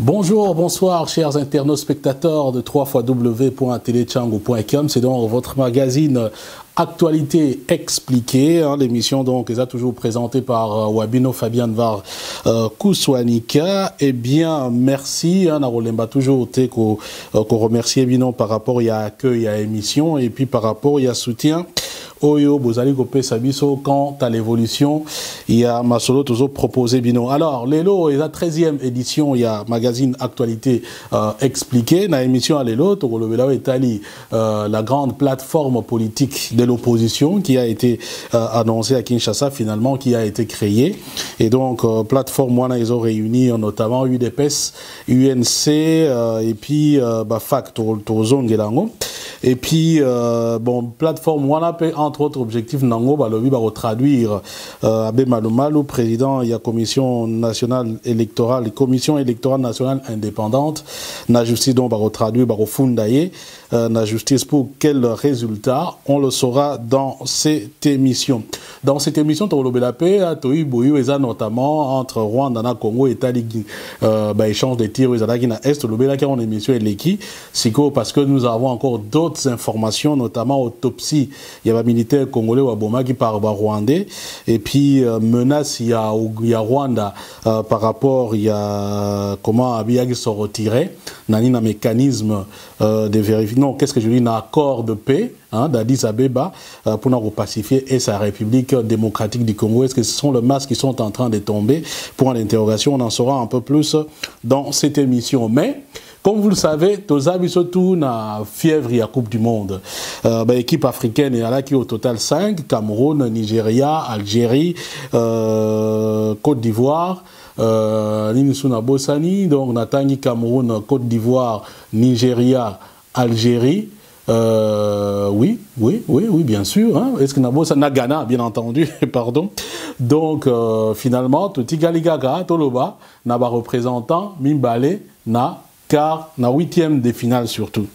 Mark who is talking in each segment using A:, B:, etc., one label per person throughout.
A: Bonjour, bonsoir, chers internautes spectateurs de www.telechango.com. C'est donc votre magazine Actualité expliquée. L'émission donc est toujours présentée par Wabino Fabien Var Kouswanika. Eh bien, merci. Narolemba toujours qu'on remercie Bino par rapport à accueil à émission et puis par rapport à soutien. Oyo, Bozali Gopé Sabiso, quant à l'évolution, il y a Masolo toujours proposé Bino. Alors, Lelo est la 13e édition, il y a magazine Actualité expliquée. Dans l'émission à Lelo, Togolobela Etali, la grande plateforme politique de l'opposition qui a été annoncée à Kinshasa, finalement, qui a été créée. Et donc, plateforme, moi, ils ont réuni notamment UDPS, UNC, et puis FAC, Tozong et Lango. Et puis, bon, plateforme, on a entre autres objectifs, Nango, Balobi, va traduire Abe Malumalu, président, il y a commission nationale électorale nationale indépendante, la justice, donc, va traduire, va refundailler, la justice pour quel résultat, on le saura dans cette émission. Dans cette émission, la paix, notamment entre Rwanda et Congo et Tali, échange de tirs, qui est en émission Eleki, parce que nous avons encore d'autres informations, notamment autopsie. Il y a un militaire congolais ou Boma qui parle rwandais. Et puis, menace, il y a Rwanda par rapport, il y a comment Abiyagi se retirer. Il y a un mécanisme de vérifier. Non, qu'est-ce que je dis? Un accord de paix d'Addis Abeba pour nous pacifier et sa République démocratique du Congo. Est-ce que ce sont les masques qui sont en train de tomber? Pour l'interrogation, on en saura un peu plus dans cette émission. Mais, comme vous le savez, Tozabi surtout na fièvre à Coupe du Monde. Équipe africaine est là qui au total 5, Cameroun, Nigeria, Algérie, Côte d'Ivoire, Ninsuna Bossani, donc Natangi, Cameroun, Côte d'Ivoire, Nigeria, Algérie. Oui, bien sûr. Hein. Est-ce que na Ghana, bien entendu, pardon. Donc, finalement, Toti Galigaga, Toloba, n'a pas représentant, Mimbale, na car na 8e de finale surtout.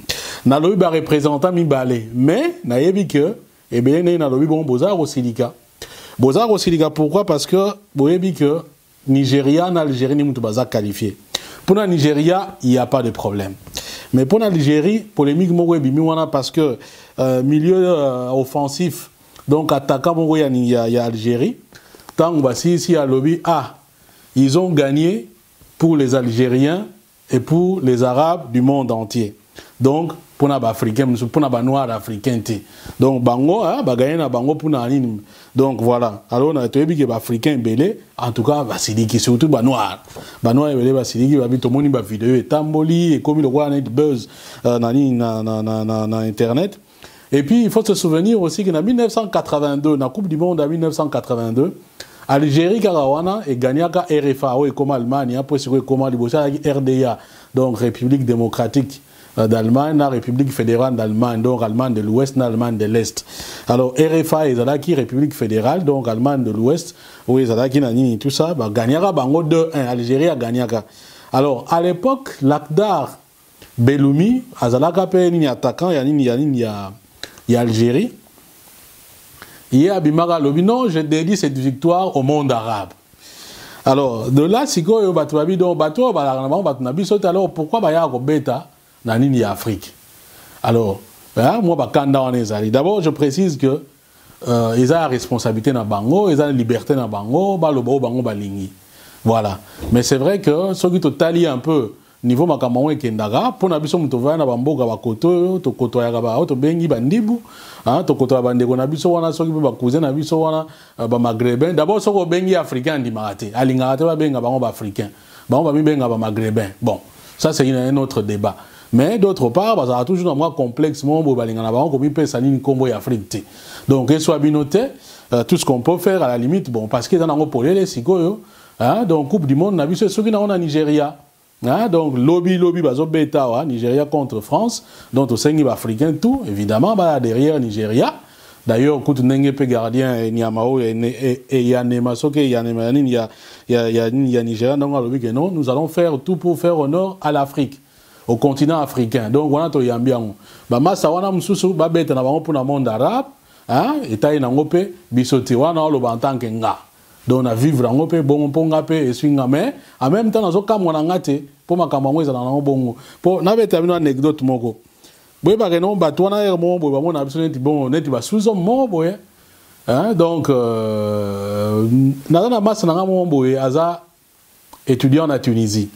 A: Na lobi ba représentant Mimbale, mais na yebi que eh bien na lobi bon Bozar Osilika. Bozar Osilika pourquoi? Parce que vous yebi que Nigeria na Algérie ni mutu baza qualifié. Pour la Nigeria, il n'y a pas de problème. Mais pour l'Algérie, polémique parce que milieu offensif, donc attaquant il y a Algérie, tant ici à lobby, ils ont gagné pour les Algériens et pour les Arabes du monde entier. Donc, pour les Africains, pour les Noirs africains. Donc, Bango, gagné na Bango pour les donc, voilà. Alors, on a été les Africains belé, en tout cas, Basiliki, surtout les Noirs. Les Noirs, les Basiliki, tout le monde a vidéo, et Tamboli, et comme il y a un buzz dans Internet. Et puis, il faut se souvenir aussi qu'en 1982, la Coupe du Monde en 1982, Algérie Karawana et Gagnaka RFA et comme Allemagne après c'est comme RDA donc République démocratique d'Allemagne, la République fédérale d'Allemagne donc Allemagne de l'Ouest, Allemagne de l'Est. Alors RFA et Zalaki République fédérale donc Allemagne de l'Ouest, oui Zalaki nani tout ça, Gagnaka bango 2-1 Algérie à Gagnaka. Alors à l'époque l'Akdar Belloumi Azalaka pe ni attaquant il y a Algérie. Hier, Abimara Lobi, non, je dédie cette victoire au monde arabe. Alors, de là, si vous avez alors pourquoi il y a un bêta dans l'Afrique? Alors, moi, d'abord, je précise que ils ont la responsabilité dans Bango, ils ont la liberté dans Bango, Bango, Balingi. Voilà. Mais c'est vrai que ceux qui totalient un peu, niveau makamamo et kendaga pour na biso mutovana na bamboka bakoto to koto ya ba auto bengi bandibu to koto ya bandeko na biso wana soki ba cousin na biso wana ba maghrébin d'abord soko bengi africain di marate alinga ba benga bango ba africain bango ba mi benga ba maghrébin. Bon, ça c'est un autre débat. Mais d'autre part, ça a toujours un moins complexe mon bo balinga na bango comme peut saline combo ya Afrique. Donc il soit binoté tout ce qu'on peut faire à la limite bon parce que dans ngo polele sikoyo donc coupe du monde na biso soki na on Nigeria. Donc, lobby, bazo beta, Nigeria contre France, donc au sein africain, tout, évidemment, derrière Nigeria. D'ailleurs, quand on est gardien, Niamao et Yanema, il y a Nigeria, donc lobby que non, nous allons faire tout pour faire honneur à l'Afrique, au continent africain. Donc, voilà, to yambiango. Massa wana mususu, beta na bango pour le monde arabe, et taï nangope, bisotiwana, le bantankenga. donc na vivre yango pe bongo ponga pe eswinga mais en même temps nazo kamwa na ngate po makambo ngo ezala na bongo po na beta bino anecdote moko boye ba kenon ba twana er mo boye ba mona biso neti bon neti ba sous mo boye hein donc na masse na mo boye aza étudiant na Tunisie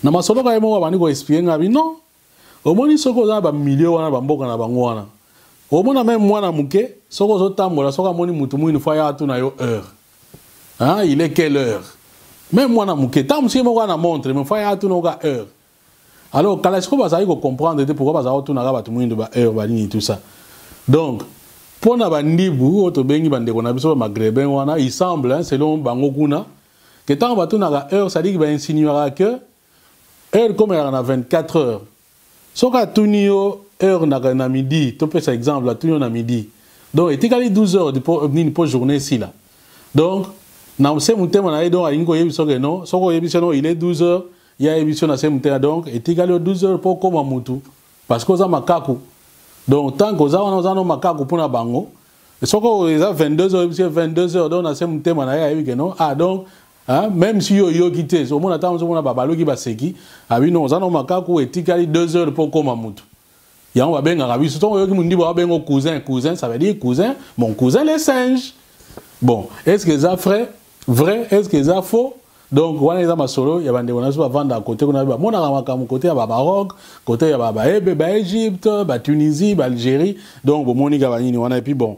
A: na masolo ka mo ba ni ko expliquer ngabi non omoni soko za ba milieu wana ba mboka na bango wana omona même mwana muke soko zo tambola soko moni mutu mu une fois ya tu na yo heure hein il est quelle heure même mwana muke tam si mo na montre mais fois ya tu no ga heure alors kalashko ba za ko comprendre pourquoi ba za tu na ga ba tu mu ba heure ba ni tout ça donc pona ba ndibu oto bengi bande ko na biso maghrébin wana il semble hein, selon bango kuna que tant ba tu na ga heure ça dit que ba insinuera que heure comme elle en a 24 heures. Soka tunio heure na midi, tu peux par exemple la tunio na midi. Donc il y a 12 heures pour journée ici là. Donc na se muté na donc ingo yebiso que non, soko yebiso non, il est 12 heures, il y a yebiso na se muté donc il y a 12 heures pour comme mutu parce que ça makaku. Donc tant que ça on a no makaku pour na bango. Soko il y a 22 heures, 22 heures donc na se muté na yebi que non. Ah donc hein, même si yo quitté, au moins attend on a babalo qui baseki, abi non ça no makaku etikali 2 heures pour comme mutu. Ya on va bien arabi surtout yo qui mundi ba ben cousin ça veut dire cousin, mon cousin les singes. Bon, est-ce que ça vrai? Est-ce que ça faux? Donc wana eza masolo ya bande wana so vendre à côté qu'on a ba mona makamu côté ya ba Maroc, côté ya ba Égypte, ba Tunisie, ba Algérie. Donc bon moni ga nini wana et puis bon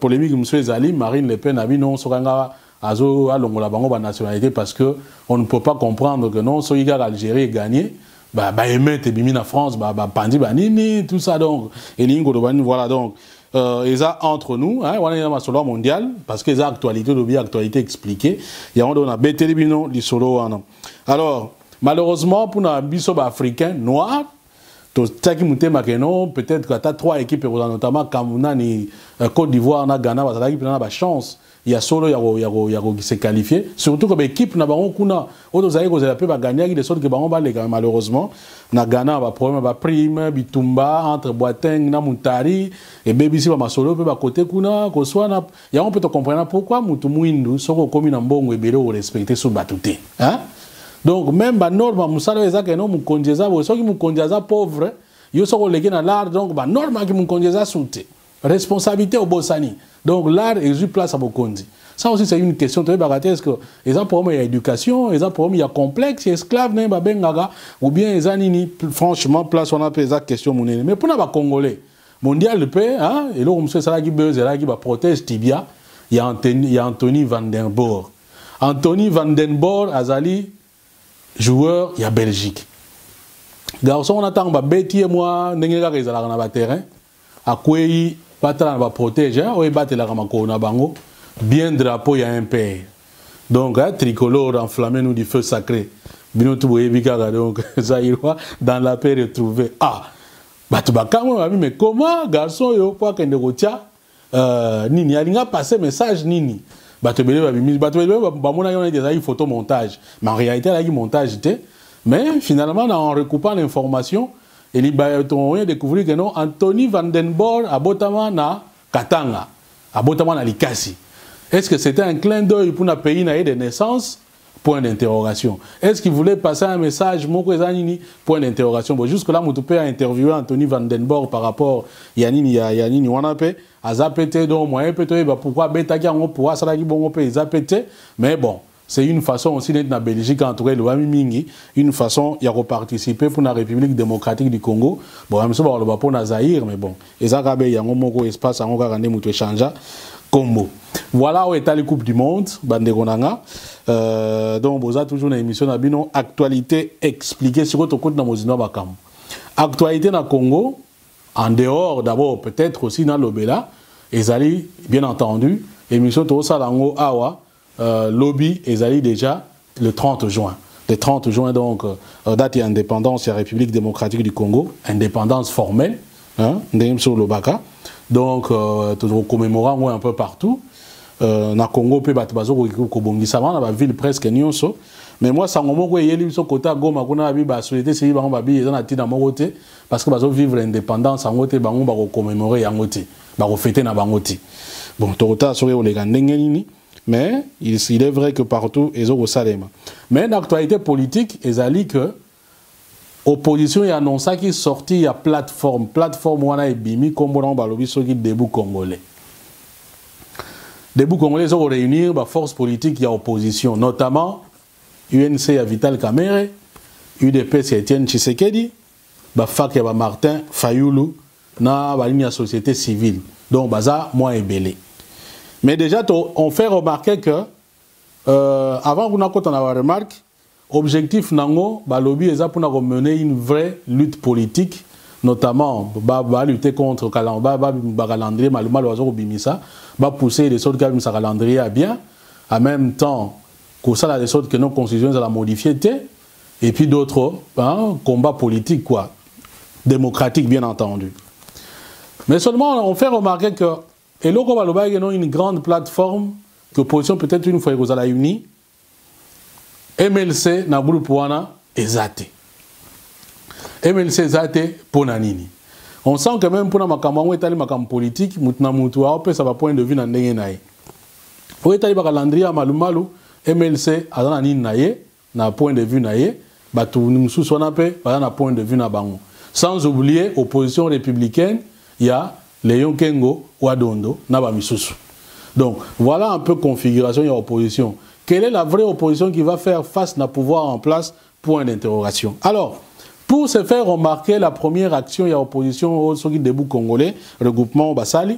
A: polémique monsieur Zali, Marine Le Pen abi non sokanga azo alongola bango ba nationalité parce que on ne peut pas comprendre que non soyiga Algérie gagné bah émettre bimi na France bah pandi ba nini tout ça donc et lingo do bani voilà donc ils a entre nous hein on est dans la solo mondial parce que les actualités de bien actualité expliquée il y a on a beteli bino li solo wana alors malheureusement pour na biso ba africain noir to taki mutema keno peut-être que tu as 3 équipes notamment Cameroun ni Côte d'Ivoire na Ghana ba ça qui na ba chance il y a solo qui s'est qualifié surtout comme équipe na bango kuna auto zaï ko zela pe ba gagner de sorte que bango ba les malheureusement na Ghana ba problème ba prime bitumba entre Boateng na Muntari et BBC ba masolo pe ba côté kuna ko soit na ya on peut te comprendre pourquoi mutu muindu soko komi na mbongo ebele o respecter so batuté hein donc même ba norma musala ezaka no mukonjeza bo soki mukonjeza pauvre yo soko leki na l'art donc ba norma ki mukonjeza souté responsabilité au Bossani. Donc l'art est place à Bokondi. Ça aussi c'est une question très bagatelle. Est-ce que les problèmes il y a éducation, les problèmes il y a complexe, esclave n'est pas bengaga ou bien les anini franchement place on a posé la question monnaie. Mais pour les Congolais, mondial de paix, hein, et là on sait ça qui buzz, là qui va protège tibia. Il y a Anthony Van Den Boer. Anthony Van Den Boer azali joueur il y a Belgique. Garçon on attend ba beti moi n'engega rezala na ba terrain. Akwei patran va protéger, ou battre la ramakona bango, bien drapeau, il y a un père. Donc, tricolore enflammé nous du feu sacré. Binotou Bikara, donc, ça ira dans la paix retrouvée. Ah, mais comment, garçon, yo, quoi, qu'un dérotia, nini, il a passé message, nini. Des photomontage. Mais en réalité, il y a montage, mais finalement, en recoupant l'information, et il a découvert que non, Anthony Van Den Boer a botama na Katanga, a botama na Likasi. Est-ce que c'était un clin d'œil pour un pays de naissance? Point d'interrogation. Est-ce qu'il voulait passer un message? Point d'interrogation. Bon, jusque-là, Moutoupe a interviewé Anthony Van Den Boer par rapport à Yanini Wanape. A zapété, donc, moi, peut-être, pourquoi Betaki en pourra salaki bon pays zapété. Mais bon. C'est une façon aussi d'être en Belgique, en tout cas, une façon de participer pour la République démocratique du Congo. Bon, je ne sais pas pour la Zaïre, mais bon. Et ça, il y a un espace, on va changer Congo. Voilà où est la Coupe du Monde, Bandegonanga. Donc, vous avez toujours une émission d'abino actualité expliquée sur votre côté dans Mozino Bakam. Actualité dans le Congo, en dehors d'abord, peut-être aussi dans l'Obela, et Zali, bien entendu, émission Tosalango Awa. Lobby est déjà le 30 juin. Le 30 juin, donc, date d'indépendance de la République démocratique du Congo, indépendance formelle, hein, sur le Baka. Donc, nous commémorons un peu partout. Dans le Congo, on a une ville presque nyonso. Mais moi, ça m'a dit que côté Goma, on a la société civile, on a dit parce que vivre l'indépendance, on va commémorer, on va fêter. Bon, tout le temps, on les mais il est vrai que partout, ils ont au Salem. Mais l'actualité politique, ils ont dit que l'opposition a annoncé qu'il sorti à plateforme où on a bimi comme on a lobby sur le début congolais. Début congolais, ils ont réuni la force politique et l'opposition, notamment UNC à Vital Kamerhe, UDPS à Etienne Tshisekedi, FAC à Martin Fayoulou, na la ligne société civile. Donc, ça, moi, est belé. Mais déjà, on fait remarquer que, avant qu'on a remarqué, l'objectif nango, lobby est pour mener une vraie lutte politique, notamment, lutter contre le calendrier, pousser les autres qui calendrier à bien, en même temps, que ça, les autres que nos constitutions la modifier, et puis d'autres, combats politiques, quoi, démocratiques, bien entendu. Mais seulement, on fait remarquer que, et là, on va une grande plateforme, que l'opposition peut-être une fois que vous allez unir, MLC, na groupe wana, ezate. MLC ezate, pour nanini. On sent que même pour makambo etali makambo politique, mutna mutu aope ça va point de vue na ndenge nae. Pour etali ba calendrier malumalu, MLC azana nini nae, na point de vue nae, batu mususu wana pe na point de vue na bango. Sans oublier opposition républicaine, il y a Léon Kengo Wadondo na ba misusu. Donc voilà un peu configuration de l'opposition. Quelle est la vraie opposition qui va faire face à pouvoir en place? Point d'interrogation. Alors, pour se faire remarquer la première action de l'opposition au Soki Debout Congolais, regroupement Bassali,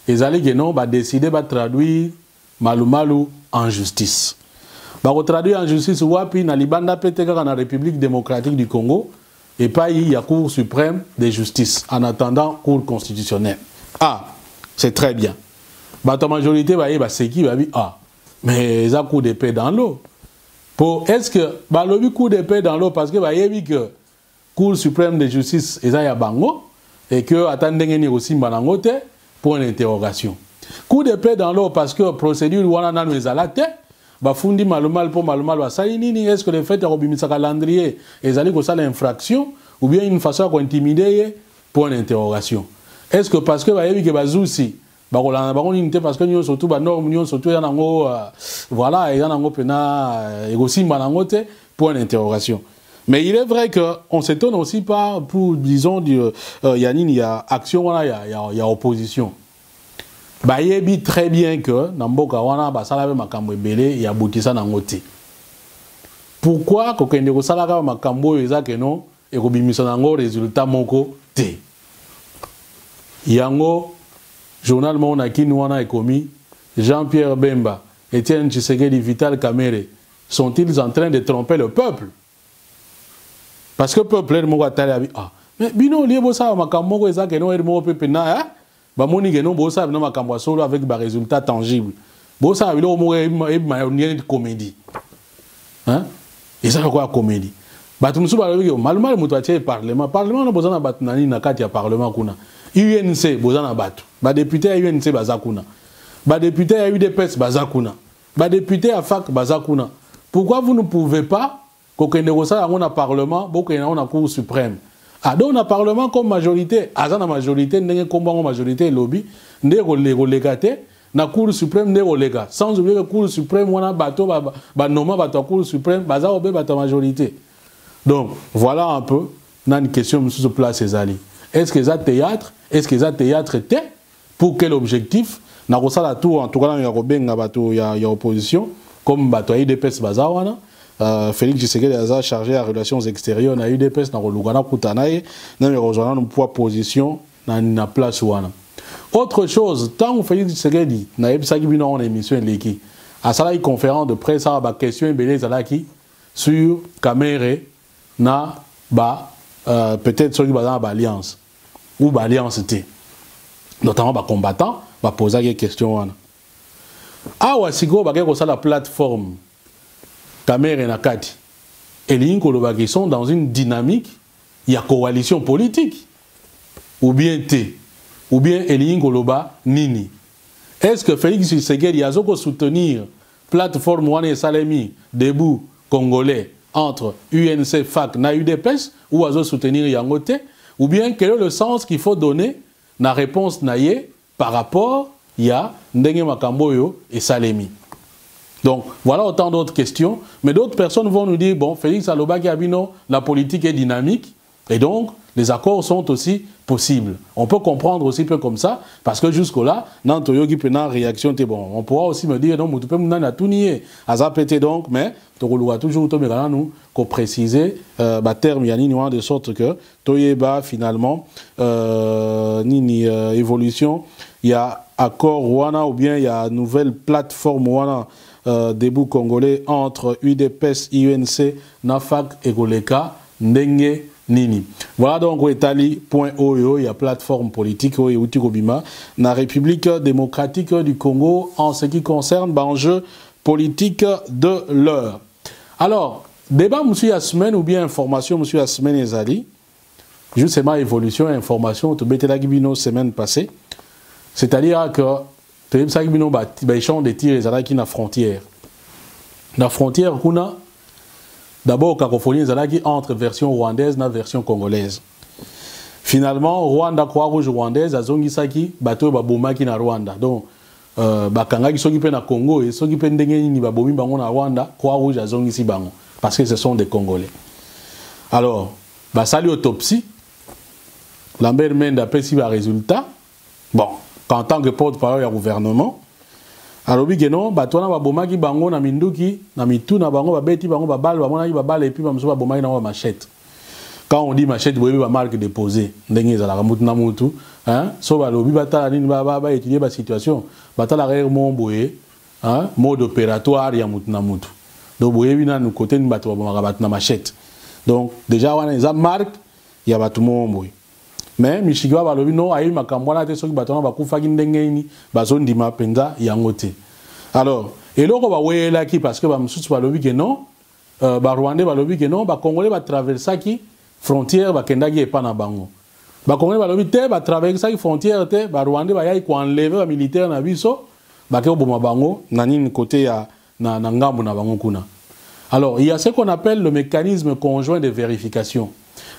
A: les alliés ont décidé de traduire Malumalu en justice. Ils traduire en justice Wapi na Libanda Peteka dans la République démocratique du Congo et pas il y a Cour suprême de justice en attendant Cour constitutionnelle. Ah, c'est très bien. La majorité c'est qui va dire ah. Mais ils ont coup d'épée dans l'eau. Est-ce que le coup d'épée dans l'eau parce que que Cour suprême de justice est à Bango et que attendez aussi Banangote pour une interrogation. Coup d'épée dans l'eau parce que procédure wana nous ezalate bafundi malumal pour malumal wasaini est-ce que le fait de robimisa calendrier ezali ko sala infraction ou bien une façon d'intimider pour une interrogation. Est-ce que parce que que bazousi parce que nous surtout voilà et aussi pour une interrogation. Mais il est vrai qu'on s'étonne aussi pas pour disons il y a action il y a opposition. Il est très bien que Namboka wana basala makambo ebele il y a boutisa nangote. Pourquoi ko kende ko sala ka makambo ezake non et ko bimisa nango résultat moko te. Yango journal Monaki Nouana et commis, Jean-Pierre Bemba, Etienne Tshisekedi, Vital Kamerhe, sont-ils en train de tromper le peuple? Parce que le peuple est mort à ah, mais bino lié bossa makambo eza que non est mort pepe na hein? Ba moni que non bossa na makambo solo avec des résultats tangibles. Bossa bilo mort une comédie. Hein? Et ça quoi comédie? Ba tu musu ba lo malmal mutu atie parlement no bossa na batunani na kati ya parlement kuna. UNC bozana batu ba député à UNC bazakuna ba député à UDPS bazakuna ba député à FAC bazakuna. Pourquoi vous ne pouvez pas kokende kosala on a parlement bokena on a Cour suprême ah donc on a parlement comme majorité azana majorité ndenge komba majorité lobby ndeko legate na Cour suprême ndeko lega sans oublier que Cour suprême wana bato ba noma bato Cour suprême baza obé bato majorité. Donc voilà un peu na une question sur place ezali. Est-ce que ça théâtre? Est-ce que ça théâtre était? Pour quel objectif? Na kosala tout en tout cas il y a robenga bato il y a opposition comme bato IDPS bazawana Félix Tshisekedi a chargé à relations extérieures na IDPS na kolugana kutanaye na rejoindre une position na place wana. Autre chose, tant que Félix Tshisekedi na ebisaki bino en émission leki a sala une conférence de presse à ba question belé zalaki sur Kamerhe na ba peut-être sur une alliance ou alliance T, notamment les combattants, va poser des questions. Ah ouais, si vous avez la plateforme Kamerhe et Nakati, et les sont dans une dynamique, il y a coalition politique, ou bien T, ou bien Elinkoloba Nini. Est-ce que Félix Tshisekedi a soutenir plateforme Wane Salemi, debout congolais, entre UNC, FAC, na UDPS, ou à soutenir Yangote? Ou bien quel est le sens qu'il faut donner na réponse naïe par rapport à Ndenge Makamboyo et Salemi? Donc, voilà autant d'autres questions. Mais d'autres personnes vont nous dire, bon, Félix Alobaki Abino, la politique est dynamique. Et donc, les accords sont aussi possibles. On peut comprendre aussi peu comme ça, parce que jusque-là, dans Toyogi Pena, réaction, c'est bon. On pourra aussi me dire, non, tu peux me tout nier. Azapété donc, mais, tu dois toujours nous préciser, terme, yani, de sorte que, Toyeba, finalement, évolution, il y a accord Rwanda, ou bien il y a nouvelle plateforme Rwanda, début congolais entre UDPS, IUNC, NAFAC et Goleka, Ndenge, Nini. Voilà donc Etali.oyo, il y a plateforme politique et Utikobima, la République démocratique du Congo en ce qui concerne l'enjeu politique de l'heure. Alors, débat monsieur la semaine ou bien information monsieur la semaine Ezali, justement évolution et information, tu bête la Gibino semaine passée, c'est-à-dire que tu sais Gibino échange de tirs Ezali qui na frontière. La frontière qu'on a d'abord, cacophonie est entre version rwandaise et version congolaise. Finalement, Rwanda, Croix-Rouge rwandaise, a zongisaki, bateau babomaki na Rwanda. Donc, bakanga qui s'occupe na Congo et s'occupe n'dengi babomi bango na Rwanda, Croix-Rouge a zongisi bango. Parce que ce sont des Congolais. Alors, basali autopsie, Lambert Mende a pesi ba résultat. Bon, en tant que porte-parole du gouvernement, alors oui non batona babomaki bango na minduki na mitu na bango babeti bango babal bamonaki babal et puis bamso babomaki na machette. Quand on dit machette vous voyez ba marque déposée ndenge ezala mutu na mutu hein so balobi batala nini ba étudier ba situation batala rare mon boye hein mode opératoire ya mutu na mutu donc boye bina nous côté ni bato babomaka bat na machette donc déjà wana eza marque ya batu mon boye. Mais Michigan balobi no ayi makambo na te soki batona bakufaki ndenge ni bazondima penza yango te. Alors eloko ba wela ki parce que ba msusu balobi ke non ba Rwandais balobi ke non ba Congolais ba traversaki frontière ba kendaki epa na bango. Ba Congolais balobi te ba traversaki frontière te ba Rwandais ba yai ko enlever ba militaire na biso ba ke boma bango na nini côté ya na ngambo na bango kuna. Alors il y a ce qu'on appelle le mécanisme conjoint de vérification.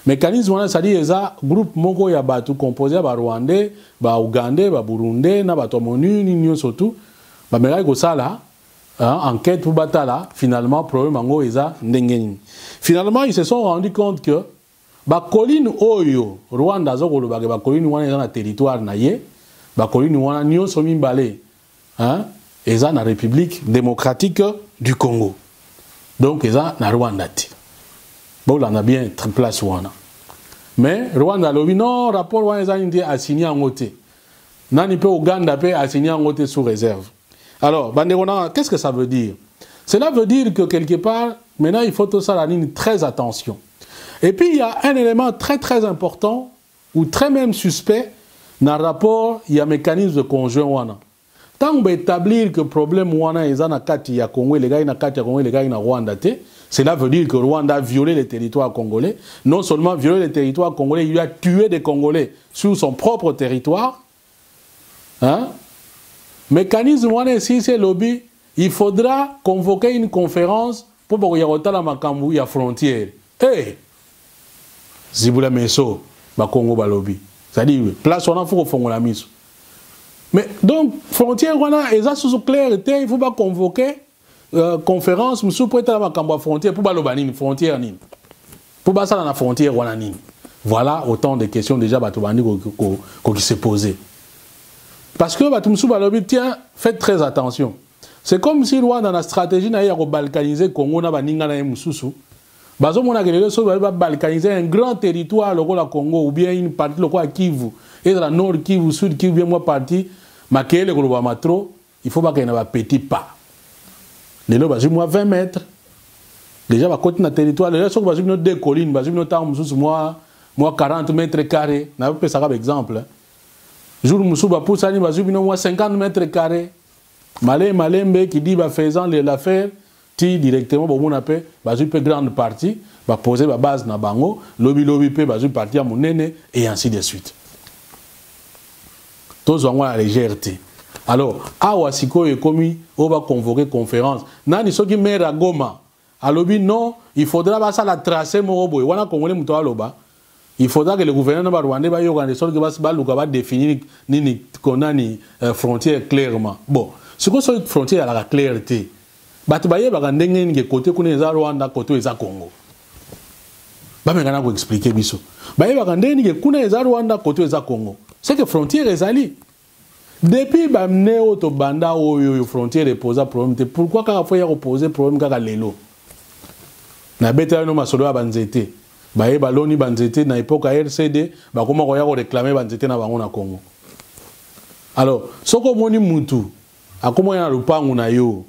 A: Mécanisme, c'est-à-dire que groupe moko ya batu composé ba Rwandais, ba Ougandais, ba Burundais, na bato monu ni surtout, ba mera ko sala enquête pour batala finalement problème ngo eza ndengeni. Finalement ils se sont rendus compte que ba colline oyo Rwanda zo ko ba colline wana eza na territoire na ye, ba colline wana nyo so mimbale eza na République démocratique du Congo. Donc eza na Rwanda ti. Bon, on a bien place wana. Mais Rwanda lobi non rapport wana eza ndi assigné en côté. Nani pe Ouganda pe assigné en côté sous réserve. Alors, bandekona, qu'est-ce que ça veut dire? Cela veut dire que quelque part maintenant il faut tout ça la ligne très attention. Et puis il y a un élément très important ou très même suspect dans le rapport, il y a un mécanisme de conjoint wana. Tant on établir que problème wana eza na kati ya Congo, les gars na kati ya Congo, les gars na Rwanda te. Cela veut dire que Rwanda a violé les territoires congolais. Non seulement violé les territoires congolais, il a tué des Congolais sur son propre territoire. Hein? Mécanisme, ici, c'est lobby. Il faudra convoquer une conférence pour que y ait la makambu, il y a frontière. Eh! Zibula Meso, Congo lobby. C'est-à-dire, place on a faut qu'on la mise. Mais donc, frontière, ils ont sous clair, il faut pas convoquer. Conférence, monsieur pour être à la frontière, pour balobanine, frontière nine. Pour passer dans la frontière, voilà nine. Voilà autant de questions déjà qui se posaient. Parce que monsieur balobi, tiens, faites très attention. C'est comme si dans la stratégie n'a pas balkaniser Congo na baninga na mususu. Bazo mona que les choses va balkaniser un grand territoire le Congo ou bien une partie le Kivu et dans la nord Kivu, sud Kivu bien moi partie, makele ko matro, il faut pas qu'il y ait un petit pas. Les lots, 20 mètres. Déjà, à côté de notre territoire, les lots, ils ont deux collines, ils ont 40 mètres carrés. On a fait ça comme exemple. Jour où ils ont 50 mètres carrés. Malembe qui dit faisant l'affaire, directement, on appelle une grande partie, poser la base dans bango, lobby, partie à mon et ainsi de suite. Tous ont la légèreté. Alors, awa siko est commis, on va convoquer conférence. Nani soki maire à Goma. Alobi non, il faudra pas ça la tracer mon robot. Wana congolais muto aloba. Il faudra que le gouvernement rwandais va y organiser sorte que va définir ni konani frontière clairement. Bon, ce que cette frontière a la clarté. bato baye bakandenge nge côté kuna eza Rwanda côté eza Congo ba mengana ko expliquer biso baye bakandenge nge kuna eza Rwanda côté eza Congo c'est que frontière ezali depuis ba mneo to banda oyo frontière posa problème pourquoi ka faut ya reposer problème kaka lelo na beta no masolo ya banzete baye baloni banzete na époque ya RCD bakoma ko ya ko réclamer banzete na bango na Congo. Alors soko moni mutu akoma ya lupangu na yo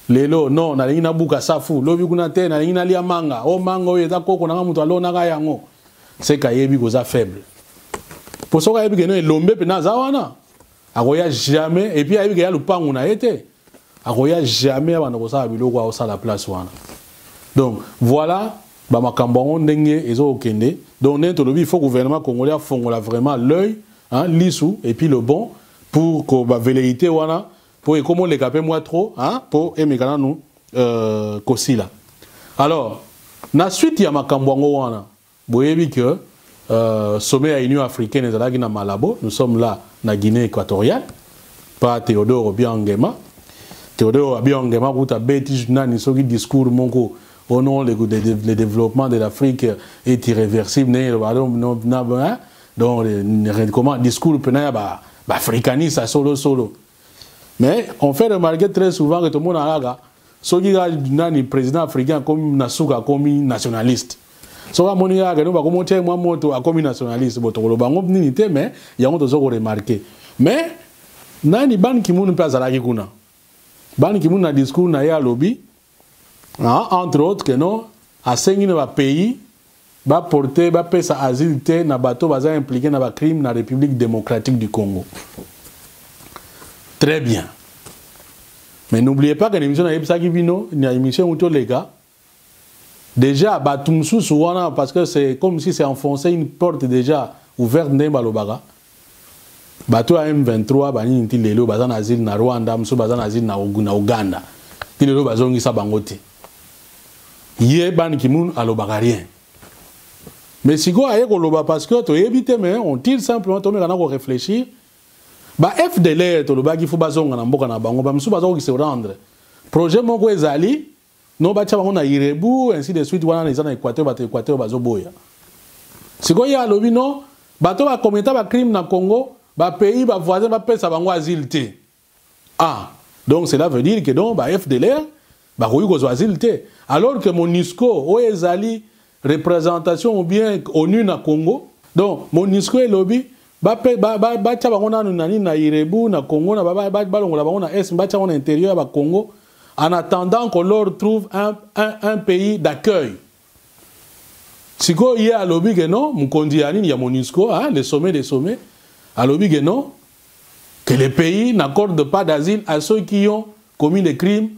A: lelo non na lina buka safu lobi kuna te na lina lia manga o manga oyo eza koko na mutu alona ga yango c'est ka yebi ko za faible pour soka yebi ke no elombe pe na zawana akoya jamais et puis yebi ke ya lupangu na été akoya jamais abana ko sa biloko au sa la place wana. Donc voilà ba makambo ndenge ezo okende donc nento lobi il faut gouvernement congolais fongola vraiment l'œil hein l'issou et puis le bon pour que ba velléité wana pour comment les caper moi trop hein pour emekana nous kosila. Alors na suite ya makambo wana boyebi que sommet à l'Union africaine ezalaki na Malabo, nous sommes là na Guinée équatoriale par Théodore Obiangema. Théodore Obiangema kuta beti nani soki discours monko au nom le développement de l'Afrique est irréversible donc comment discours pena ba africaniste solo. Mais on fait remarquer très souvent que tout le monde a là soki nani président africain comme nasuka comme nationaliste. So amoni ya que nous ba comment tiens moi moto a comme nationaliste botolo bango nini te mais yango tozo ko remarquer. Mais nani Ban Ki-moon pe azalaki kuna. Ban Ki-moon na discours na ya lobby entre autres que non à 5 pays va porter va payer sa asile na bateau baza impliqué na ba crime na République démocratique du Congo. Très bien. Mais n'oubliez pas que l'émission na yebisaki bino ni émission auto les gars. Déjà batumsu souvent parce que c'est comme si c'est enfoncé une porte déjà ouverte ndemba lobaga. Bateau M23 bani nti lelo baza na asile na Rwanda, mso baza na asile na Uganda. Ti lelo bazongi sa bangote. Yé Ban Ki-moon alobaka rien. Mais si go aye koloba parce que to évite mais on tire simplement to mekana ko réfléchir. Ba FDLR to loba ki fu bazonga na mboka na bango ba msu bazongi se rendre. Projet moko ezali no ba tcha bango na Irebu ainsi de suite wana na Équateur bazoboya. Si go ya lobi no bato ba commettre ba crime na Congo ba pays ba voisin ba pesa bango asile te. Ah, donc cela veut dire que donc ba FDLR ba koyi ko asile te. Alors que MONUSCO o ezali représentation ou bien ONU na Congo. Donc MONUSCO et lobby ba tcha bango na nani na Irebu na Congo na ba longola bango na est ba tcha bango na intérieur ba Congo en attendant qu'on leur trouve un pays d'accueil. Si il y a un lobby que non, il y a MONUSCO, hein, le sommet des sommets, un lobby que non, que les pays n'accordent pas d'asile à ceux qui ont commis des crimes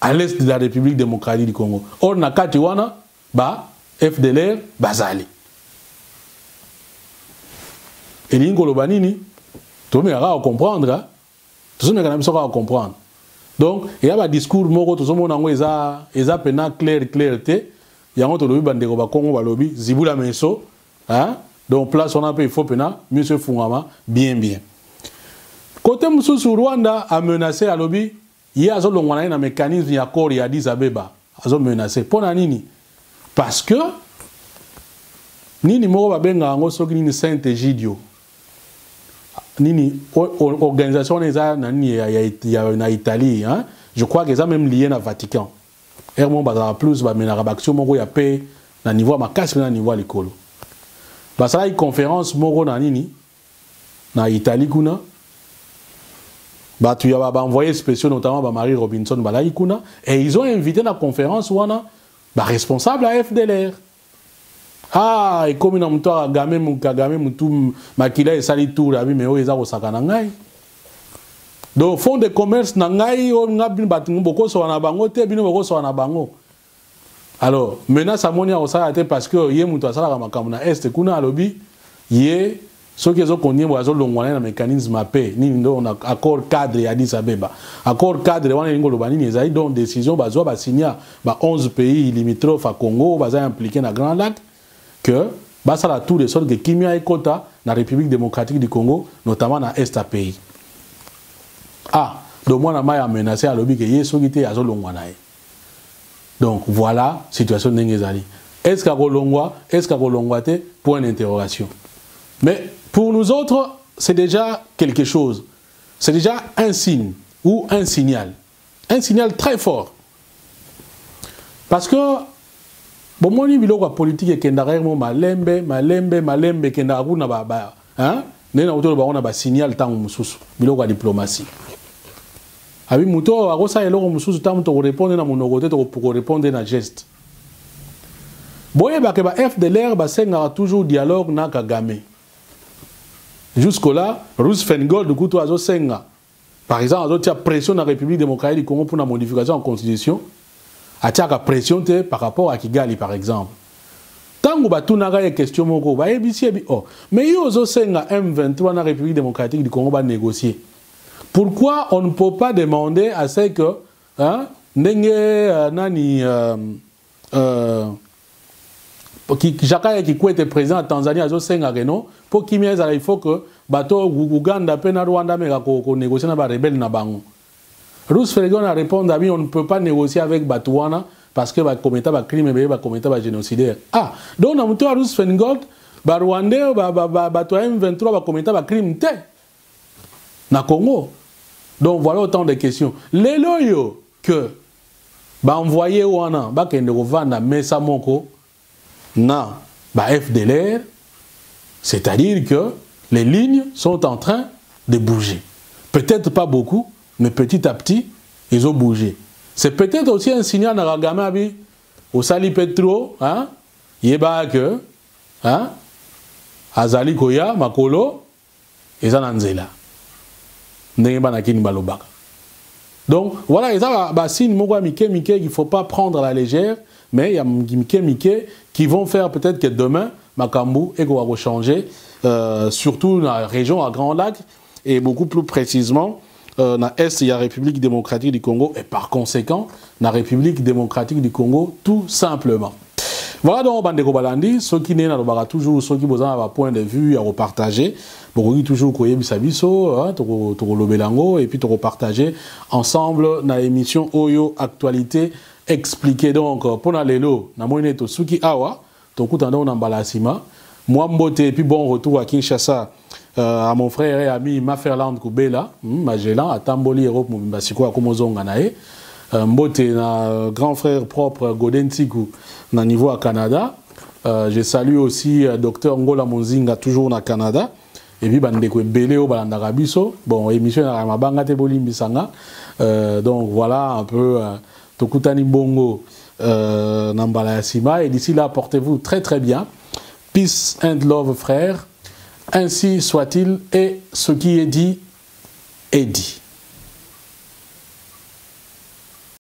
A: à l'est de la République démocratique du Congo. Or, Nakatiwana, FDLR, Bazali. Et l'Ingo Lobanini, tout le monde va comprendre, tout le monde va comprendre. Donc, il y a un discours, tout le monde a pena clarté. Il y a un autre lobby, bandeko ba Congo ba lobby, Zibula Meso, hein? Donc place on a peu il faut pena, Monsieur Fungama, bien. Côté Moussou sur Rwanda a menacé à lobby, il y a un mécanisme il y a accord il y a Addis Abeba, a menacé. Pour nini? Parce que nini moko ba benga ngo soki nini Saint-Egidio. Nini organisation na Italie, hein? Je crois que ça même lié na Vatican. Hermon bazara plus ba menara action moko ya paix na niveau makasi na niveau likolo. Basala une conférence moko na nini na Italie kuna. Ba tu ya ba envoyé spéciaux notamment ba Marie Robinson balai kuna et ils ont invité la conférence wana ba responsable à FDLR. Ah, et comme na mto Kagame mutu makila esali tour abi mais o eza ko sakana ngai. Donc fonds de commerce nangai o ngabin batungu boko so na bango te bino boko so na bango. Alors menace amonia o sa parce que ye mutu asala ka makambo na est kuna alobi ye soki ezo konye bo azo longwana na mécanisme AP nini ndo on accord cadre ya Addis Abeba. Accord cadre wana lingo lobani ni ezali donc décision bazwa ba signer ba 11 pays limitrophes à Congo baza impliqué na Grand Lac que basala tout de sorte que kimia ekota na République démocratique du Congo notamment na est à pays. Ah, Donc moi, je suis menacé à l'objet que y a ceux qui étaient à Zolongwanaï. Donc voilà, situation n'engezali. Est-ce qu'à Golongwa, est-ce qu'à Golongwate? Point d'interrogation. Mais pour nous autres, c'est déjà quelque chose. C'est déjà un signe ou un signal. Un signal très fort. Parce que, bon, moi, je suis politique et je malembe, kenda kuna ba, hein? Nena autour de ba, on a ba signal tant mususu. Biloko diplomatie. Abi muto akosa eloko mususu tant to répondre na monogote to pour répondre na geste. Boye ba ke ba FDLR ba senga toujours dialogue na Kagame. Jusque-là, Roosevelt, du coup, tu as senga. Par exemple, tu as pression dans la République démocratique du Congo pour la modification en constitution. Tu as pression par rapport à Kigali, par exemple. Tant que tu as une question, mais il y a aussi M23 dans la République démocratique du Congo va négocier. Pourquoi on ne peut pas demander à ce que Jaka Kikwete était président en Tanzanie à Zosenga Reno pour qu'il il faut que bateau Ouganda pena Rwanda mais qu'on négocie avec les rebelles na bango. Roosevelt a répondu à on ne peut pas négocier avec Batouana parce que va commettre un crime et va commettre un génocidaire. Ah, donc on a Roosevelt ba Rwandais bateau M23 va commettre un crime té na Congo. Donc voilà autant de questions. Les loyaux que ba envoyer wana ba kende kovanda mesa moko na ba FDLR, c'est-à-dire que les lignes sont en train de bouger. Peut-être pas beaucoup, mais petit à petit, ils ont bougé. C'est peut-être aussi un signal dans Kagame au Sali Petro, hein, yeba que, hein, Azali Koya, Makolo, et Zananzela. Donc voilà, il y a signe qu'il ne faut pas prendre à la légère, mais il y a Mike qui vont faire peut-être que demain, Makambu et va changer, surtout dans la région à Grand Lac, et beaucoup plus précisément, dans l'Est, il y a la République démocratique du Congo, et par conséquent, dans la République démocratique du Congo, tout simplement. Voilà donc, Bandeko Balandi, ceux qui n'est pas toujours, ceux qui ont un point de vue à repartager, beaucoup toujours koye bisabiso, toko lobelango, et puis toko repartager ensemble dans l'émission Oyo Actualité expliquée. Donc, pour l'Elo, na moine to suki awa, toko tando na mbalasima, moi mbote, et puis bon retour à Kinshasa, à mon frère et ami Maferland Koubela, Magellan, à Tamboli Europe, Mbasiko, à Komozonga nae. Mbote, na grand frère propre Godin Tiku, na niveau à Canada. Je salue aussi Dr Ngola Monzinga, toujours au Canada. Et puis, bandeko Beleo Balandarabiso. Bon, émission à Mabanga Teboli Mbisanga. Donc voilà un peu Tokutani Bongo Nambala Yassima. Et d'ici là, portez-vous très très bien. Peace and love, frères. Ainsi soit-il. Et ce qui est dit est dit.